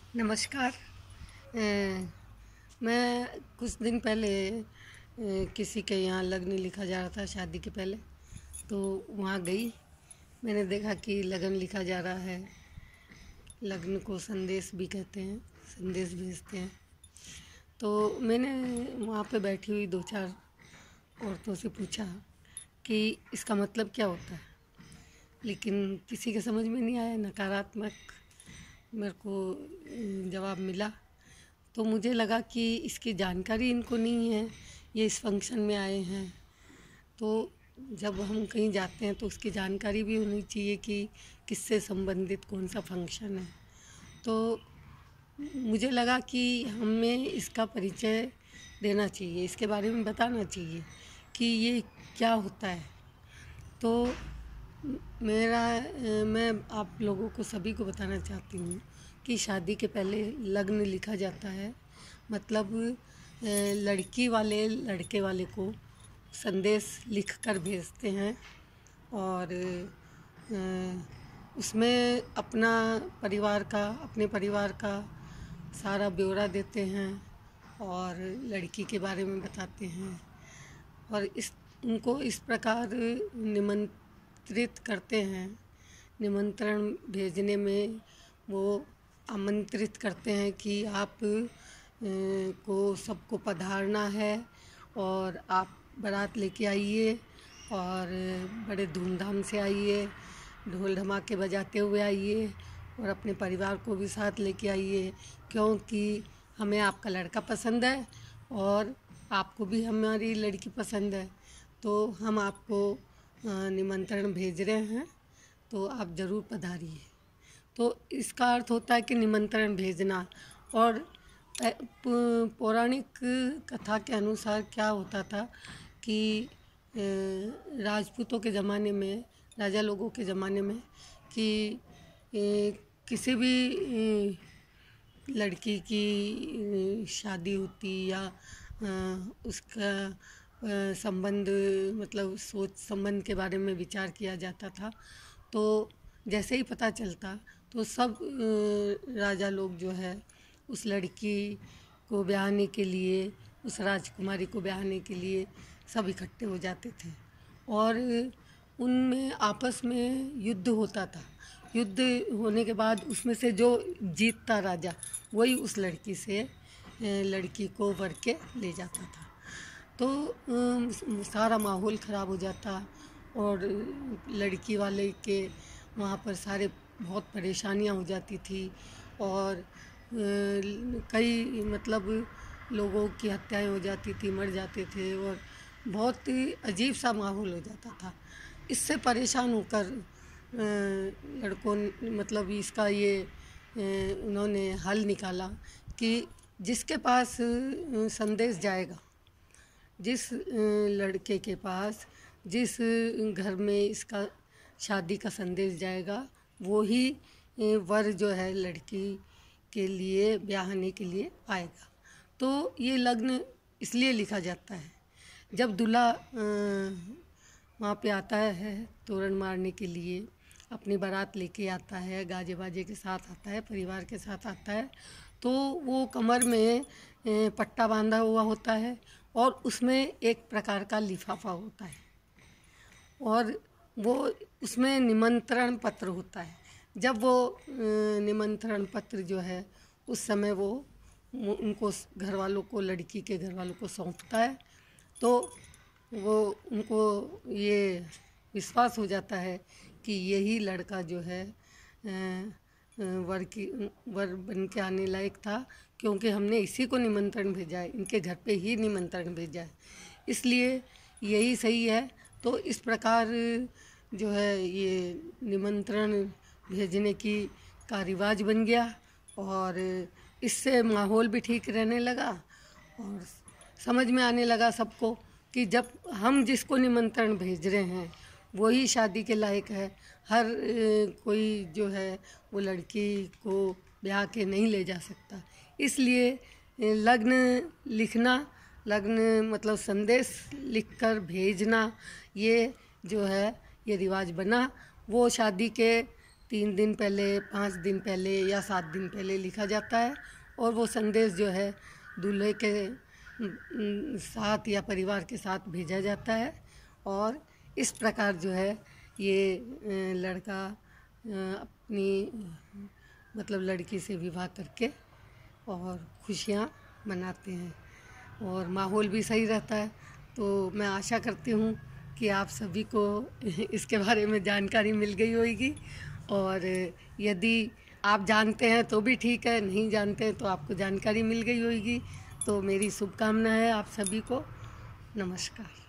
नमस्कार। मैं कुछ दिन पहले किसी के यहाँ लग्न लिखा जा रहा था शादी के पहले, तो वहाँ गई। मैंने देखा कि लगन लिखा जा रहा है। लग्न को संदेश भी कहते हैं, संदेश भेजते हैं। तो मैंने वहाँ पे बैठी हुई दो चार औरतों से पूछा कि इसका मतलब क्या होता है, लेकिन किसी के समझ में नहीं आया। नकारात्मक मेरे को जवाब मिला। तो मुझे लगा कि इसकी जानकारी इनको नहीं है, ये इस फंक्शन में आए हैं। तो जब हम कहीं जाते हैं तो उसकी जानकारी भी होनी चाहिए कि किससे संबंधित कौन सा फंक्शन है। तो मुझे लगा कि हमें इसका परिचय देना चाहिए, इसके बारे में बताना चाहिए कि ये क्या होता है। तो मैं आप लोगों को सभी को बताना चाहती हूँ कि शादी के पहले लग्न लिखा जाता है। मतलब लड़की वाले लड़के वाले को संदेश लिख कर भेजते हैं और उसमें अपने परिवार का सारा ब्यौरा देते हैं और लड़की के बारे में बताते हैं और उनको इस प्रकार निमंत्रित करते हैं। निमंत्रण भेजने में वो आमंत्रित करते हैं कि आप को सबको पधारना है और आप बारात लेके आइए और बड़े धूमधाम से आइए, ढोल धमाके बजाते हुए आइए और अपने परिवार को भी साथ लेके आइए, क्योंकि हमें आपका लड़का पसंद है और आपको भी हमारी लड़की पसंद है। तो हम आपको निमंत्रण भेज रहे हैं, तो आप ज़रूर पधारिए। तो इसका अर्थ होता है कि निमंत्रण भेजना। और पौराणिक कथा के अनुसार क्या होता था कि राजपूतों के ज़माने में, राजा लोगों के ज़माने में, कि किसी भी लड़की की शादी होती या उसका संबंध, मतलब सोच संबंध के बारे में विचार किया जाता था, तो जैसे ही पता चलता तो सब राजा लोग जो है उस लड़की को ब्याहने के लिए, उस राजकुमारी को ब्याहने के लिए सब इकट्ठे हो जाते थे और उनमें आपस में युद्ध होता था। युद्ध होने के बाद उसमें से जो जीतता राजा, वही उस लड़की से लड़की को वर के ले जाता था। तो सारा माहौल ख़राब हो जाता और लड़की वाले के वहाँ पर सारे बहुत परेशानियाँ हो जाती थी और कई मतलब लोगों की हत्याएं हो जाती थी, मर जाते थे और बहुत ही अजीब सा माहौल हो जाता था। इससे परेशान होकर लड़कों मतलब इसका ये उन्होंने हल निकाला कि जिसके पास संदेश जाएगा, जिस लड़के के पास, जिस घर में इसका शादी का संदेश जाएगा, वो ही वर जो है लड़की के लिए ब्याहने के लिए आएगा। तो ये लग्न इसलिए लिखा जाता है, जब दूल्हा वहाँ पे आता है तोरण मारने के लिए, अपनी बारात लेके आता है, गाजे बाजे के साथ आता है, परिवार के साथ आता है, तो वो कमर में पट्टा बांधा हुआ होता है और उसमें एक प्रकार का लिफाफा होता है और वो उसमें निमंत्रण पत्र होता है। जब वो निमंत्रण पत्र जो है उस समय वो उनको घर वालों को, लड़की के घर वालों को सौंपता है, तो वो उनको ये विश्वास हो जाता है कि यही लड़का जो है वर बन के आने लायक था, क्योंकि हमने इसी को निमंत्रण भेजा है, इनके घर पे ही निमंत्रण भेजा है, इसलिए यही सही है। तो इस प्रकार जो है ये निमंत्रण भेजने का रिवाज बन गया और इससे माहौल भी ठीक रहने लगा और समझ में आने लगा सबको कि जब हम जिसको निमंत्रण भेज रहे हैं वही शादी के लायक है। हर कोई जो है वो लड़की को ब्याह के नहीं ले जा सकता। इसलिए लग्न लिखना, लग्न मतलब संदेश लिखकर भेजना, ये जो है ये रिवाज बना। वो शादी के 3 दिन पहले, 5 दिन पहले या 7 दिन पहले लिखा जाता है और वो संदेश जो है दूल्हे के साथ या परिवार के साथ भेजा जाता है। और इस प्रकार जो है ये लड़का अपनी मतलब लड़की से विवाह करके और खुशियाँ मनाते हैं और माहौल भी सही रहता है। तो मैं आशा करती हूँ कि आप सभी को इसके बारे में जानकारी मिल गई होगी, और यदि आप जानते हैं तो भी ठीक है, नहीं जानते हैं तो आपको जानकारी मिल गई होगी। तो मेरी शुभकामना है आप सभी को। नमस्कार।